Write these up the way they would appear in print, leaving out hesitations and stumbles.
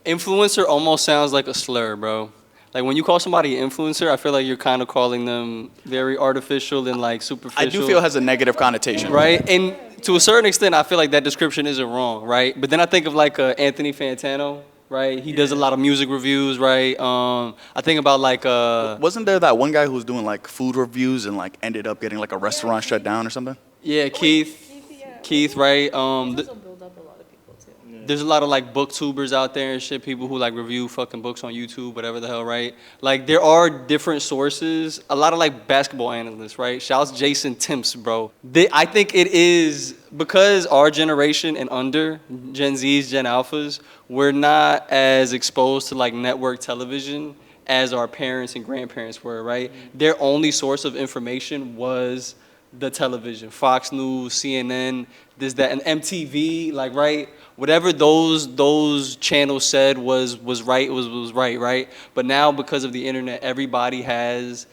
Influencer almost sounds like a slur, bro. Like when you call somebody an influencer, I feel like you're kind of calling them very artificial and like I do superficial. feel it has a negative connotation. Right? And to a certain extent, I feel like that description isn't wrong, right? But then I think of like Anthony Fantano, right? He does a lot of music reviews, right? I think about like Wasn't there that one guy who was doing like food reviews and like ended up getting like a restaurant shut down or something? yeah, Keith, right? Also build up a lot of people too. There's a lot of like booktubers out there and shit, people who like review fucking books on YouTube, whatever the hell, right? Like there are different sources. A lot of like basketball analysts, right? Shouts Jason Timps, bro. I think it is because our generation and under, Gen Zs, Gen Alphas, we're not as exposed to like network television as our parents and grandparents were, right? Their only source of information was the television, Fox News, CNN, this, that, and MTV, like, right? Whatever those channels said was right, was right, right? But now because of the internet, everybody has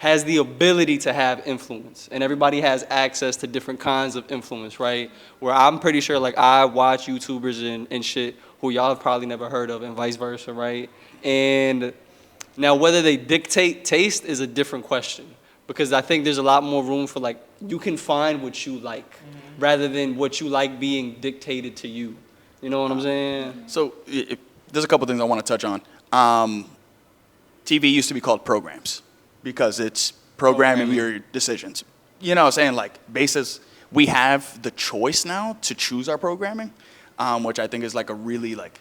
the ability to have influence, and everybody has access to different kinds of influence, right? Where I'm pretty sure, like, I watch YouTubers and shit who y'all have probably never heard of, and vice versa, right? And now whether they dictate taste is a different question, because I think there's a lot more room for like you can find what you like rather than what you like being dictated to you. You know what I'm saying? So there's a couple things I want to touch on. TV used to be called programs because it's programming your decisions. You know what I'm saying? Like basis, we have the choice now to choose our programming, which I think is like a really like,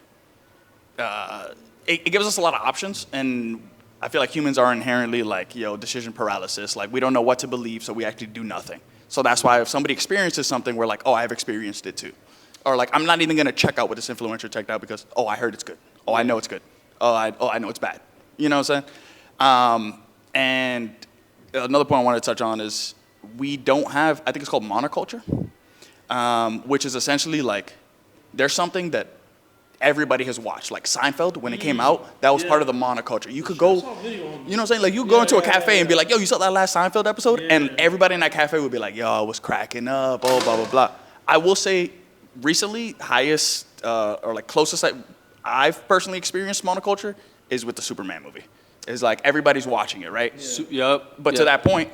it gives us a lot of options, and I feel like humans are inherently like, decision paralysis. Like we don't know what to believe, so we actually do nothing. So that's why if somebody experiences something, we're like, oh, I've experienced it too. Or like, I'm not even gonna check out what this influencer checked out because, oh, I heard it's good. Oh, I know it's good. Oh, I know it's bad. You know what I'm saying? And another point I want to touch on is we don't have, I think it's called monoculture, which is essentially like, there's something that everybody has watched. Like Seinfeld, when it came out, that was part of the monoculture. You could go, you know what I'm saying? Like you go into a cafe and be like, yo, you saw that last Seinfeld episode? And everybody in that cafe would be like, yo, I was cracking up, oh, blah, blah, blah. I will say recently, highest or like closest I've personally experienced monoculture is with the Superman movie. It's like everybody's watching it, right? Yep. But to that point,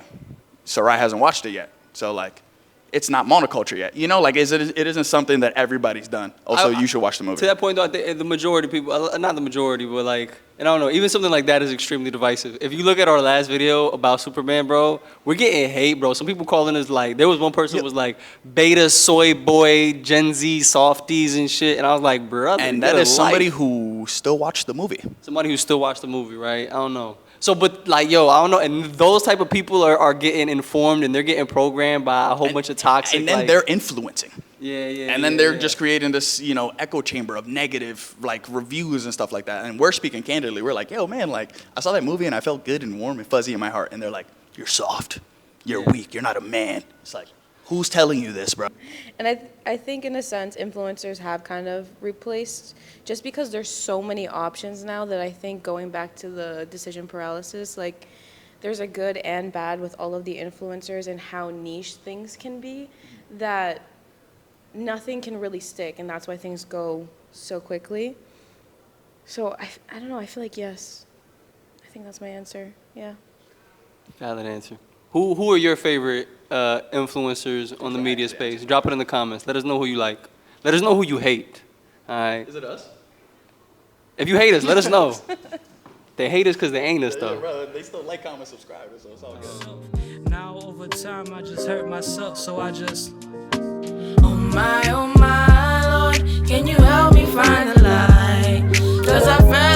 Sarai hasn't watched it yet. So like, it's not monoculture yet. You know, like it isn't something that everybody's done. Also, you should watch the movie. To that point, though, I think the majority of people, not the majority, but like, and I don't know, even something like that is extremely divisive. If you look at our last video about Superman, bro, we're getting hate, bro. Some people calling us like, there was one person who was like, beta, soy boy, Gen Z, softies and shit. And I was like, brother. And that is somebody who still watched the movie. Somebody who still watched the movie, right? I don't know. So, but like, yo, I don't know. And those type of people are getting informed and they're getting programmed by a whole bunch of toxic. And then like, they're influencing. Yeah. And then they're just creating this, echo chamber of negative, like, reviews and stuff like that. And we're speaking candidly. We're like, yo, man, like, I saw that movie and I felt good and warm and fuzzy in my heart. And they're like, you're soft. You're weak. You're not a man. It's like, who's telling you this, bro? And I think in a sense, influencers have kind of replaced, just because there's so many options now that I think going back to the decision paralysis, like there's a good and bad with all of the influencers and how niche things can be, that nothing can really stick, and that's why things go so quickly. So I don't know, I feel like yes. I think that's my answer, yeah. Valid answer. Who are your favorite influencers on the media space? Drop it in the comments. Let us know who you like. Let us know who you hate. All right. Is it us? If you hate us, let us know. They hate us because they ain't us, though. Bro, they still like, comment, subscribe, so it's all good. Now over time I just hurt myself, so I just Oh my Lord, can you help me find the light? 'Cause I felt